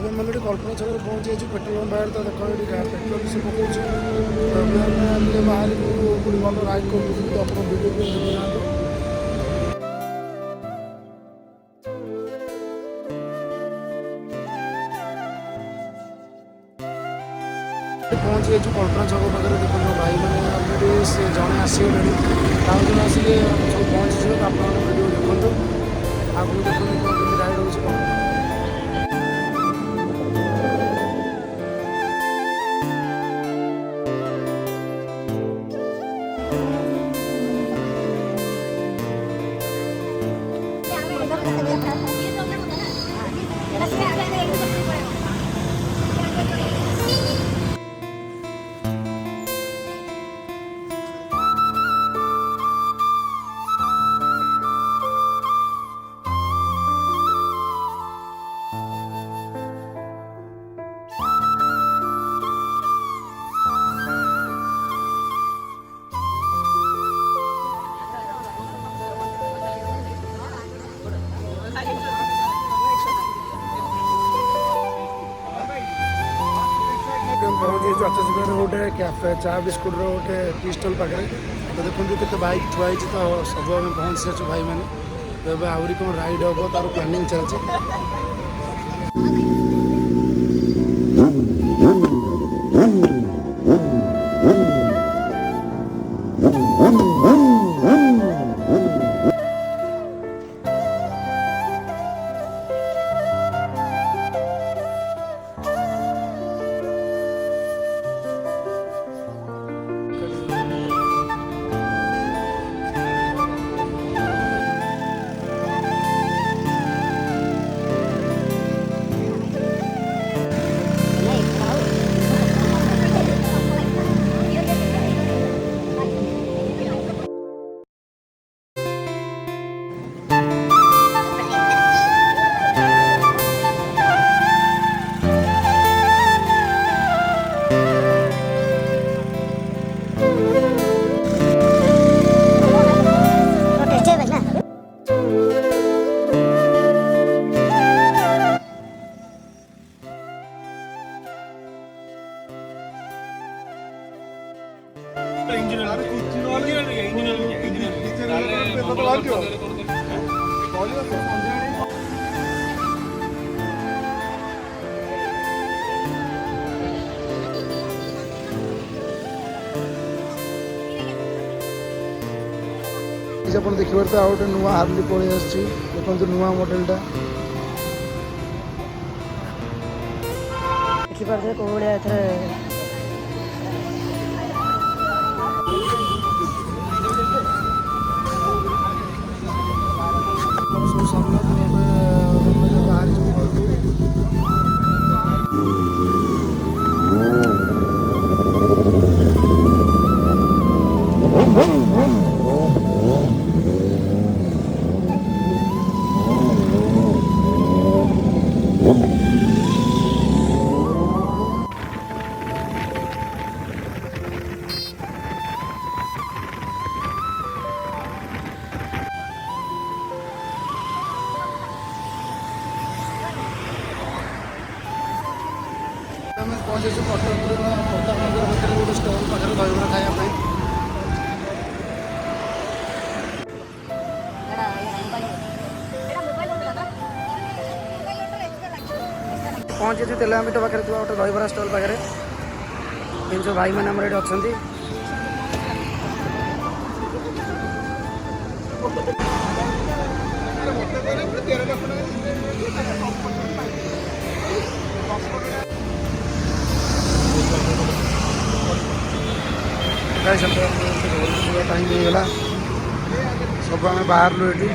ଏବେ ମାନେ ଏଠି କଳ୍ପନା ଛକରେ ପହଞ୍ଚି ଯାଇଛୁ ପେଟ୍ରୋଲ ପମ୍ପ ବାହାରେ। ତ ଦେଖ ଏଠି ପେଟ୍ରୋଲ ସେ ପକାଉଛି। ତ ଆମେ ବାହାରିକୁ କେଉଁଠି ଭଲ ରାଇଡ୍ କରୁଛୁ ତ ଆପଣ ଭିଡ଼ିଓ ବି ଦେଖୁନାହାନ୍ତି। ପହଞ୍ଚି ଯାଇଛୁ କଳ୍ପନା ଛକ ପାଖରେ। ଦେଖନ୍ତୁ ଭାଇମାନେ ଅଲରେଡ଼ି ସେ ଜଣେ ଆସିଗଲେଣି, ଆଉ ଜଣେ ଆସିଲେ ସବୁ ପହଞ୍ଚିଯିବେ। ତ ଆପଣମାନେ ଭିଡ଼ିଓ ଦେଖନ୍ତୁ, ଆଗକୁ ଦେଖନ୍ତୁ କ'ଣ କେମିତି ରାଇଡ୍ ହେଉଛି କ'ଣ। पहुँचे आचार्य गोटे कैफे चा बिस्कुट रोटे टी स्टल पाखे। तो देखो केते बाइक थुआई तो सब आम पहुँची सारे भाई मैंने। तो आहरी कौन राइड हम तार प्लानिंग चलती। आप देखिए तो आउ गए नुआ हार्ली पलि आसी देखो नुआ मॉडलटा देखिपे कौ भाया पहुँचे कटक कटक मंदिर पाखे गोटे स्टल पाखे दहीबरा खावाई पहुँचे तेलामीट पाखे गोटे दहीबरा स्टल पाखे जो भाई मैंने आम ये अच्छा टाइम हो गला सब आम बाहर ये